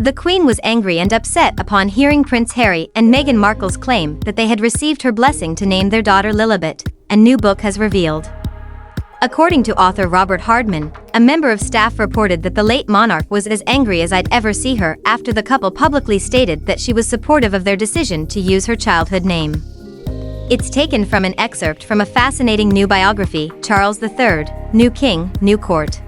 The Queen was angry and upset upon hearing Prince Harry and Meghan Markle's claim that they had received her blessing to name their daughter Lilibet, a new book has revealed. According to author Robert Hardman, a member of staff reported that the late monarch was as angry as I'd ever see her after the couple publicly stated that she was supportive of their decision to use her childhood name. It's taken from an excerpt from a fascinating new biography, Charles III, New King, New Court.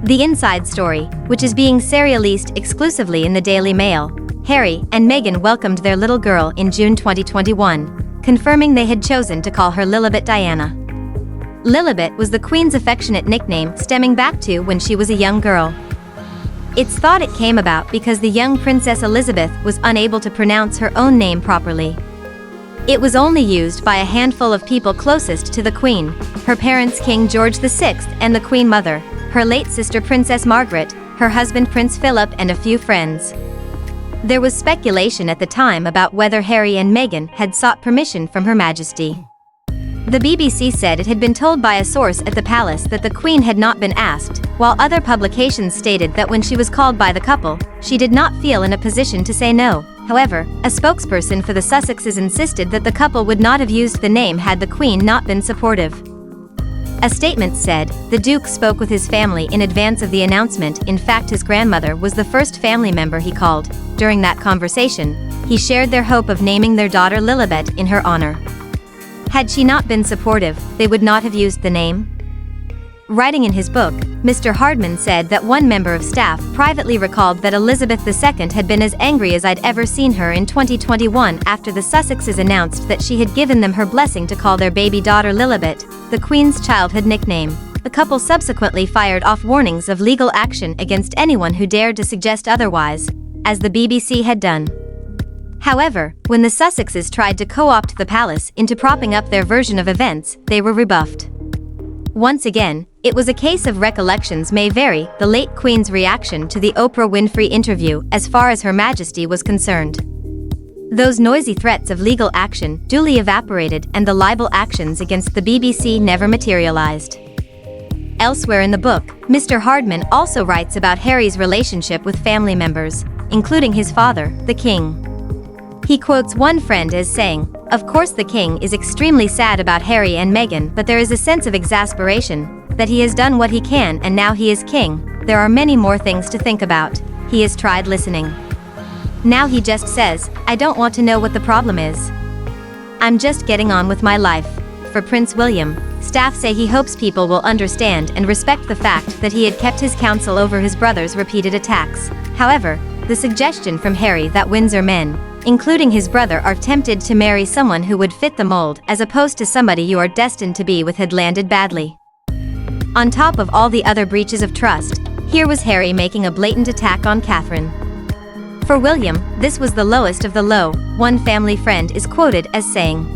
The inside story, which is being serialized exclusively in the Daily Mail, Harry and Meghan welcomed their little girl in June 2021, confirming they had chosen to call her Lilibet Diana. Lilibet was the Queen's affectionate nickname stemming back to when she was a young girl. It's thought it came about because the young Princess Elizabeth was unable to pronounce her own name properly. It was only used by a handful of people closest to the Queen, her parents King George VI and the Queen Mother, her late sister Princess Margaret, her husband Prince Philip and a few friends. There was speculation at the time about whether Harry and Meghan had sought permission from Her Majesty. The BBC said it had been told by a source at the palace that the Queen had not been asked, while other publications stated that when she was called by the couple, she did not feel in a position to say no. However, a spokesperson for the Sussexes insisted that the couple would not have used the name had the Queen not been supportive. A statement said, the Duke spoke with his family in advance of the announcement. In fact, his grandmother was the first family member he called. During that conversation, he shared their hope of naming their daughter Lilibet in her honor. Had she not been supportive, they would not have used the name. Writing in his book, Mr. Hardman said that one member of staff privately recalled that Elizabeth II had been as angry as I'd ever seen her in 2021 after the Sussexes announced that she had given them her blessing to call their baby daughter Lilibet, the Queen's childhood nickname. The couple subsequently fired off warnings of legal action against anyone who dared to suggest otherwise, as the BBC had done. However, when the Sussexes tried to co-opt the palace into propping up their version of events, they were rebuffed. Once again, it was a case of recollections may vary. The late Queen's reaction to the Oprah Winfrey interview as far as Her Majesty was concerned. Those noisy threats of legal action duly evaporated and the libel actions against the BBC never materialized. Elsewhere in the book, Mr. Hardman also writes about Harry's relationship with family members, including his father, the King. He quotes one friend as saying, "Of course the King is extremely sad about Harry and Meghan, but there is a sense of exasperation, that he has done what he can and now he is king. There are many more things to think about. He has tried listening. Now he just says, I don't want to know what the problem is. I'm just getting on with my life." For Prince William, staff say he hopes people will understand and respect the fact that he had kept his counsel over his brother's repeated attacks. However, the suggestion from Harry that Windsor men, including his brother, are tempted to marry someone who would fit the mold as opposed to somebody you are destined to be with had landed badly. On top of all the other breaches of trust, here was Harry making a blatant attack on Catherine. For William, this was the lowest of the low. One family friend is quoted as saying,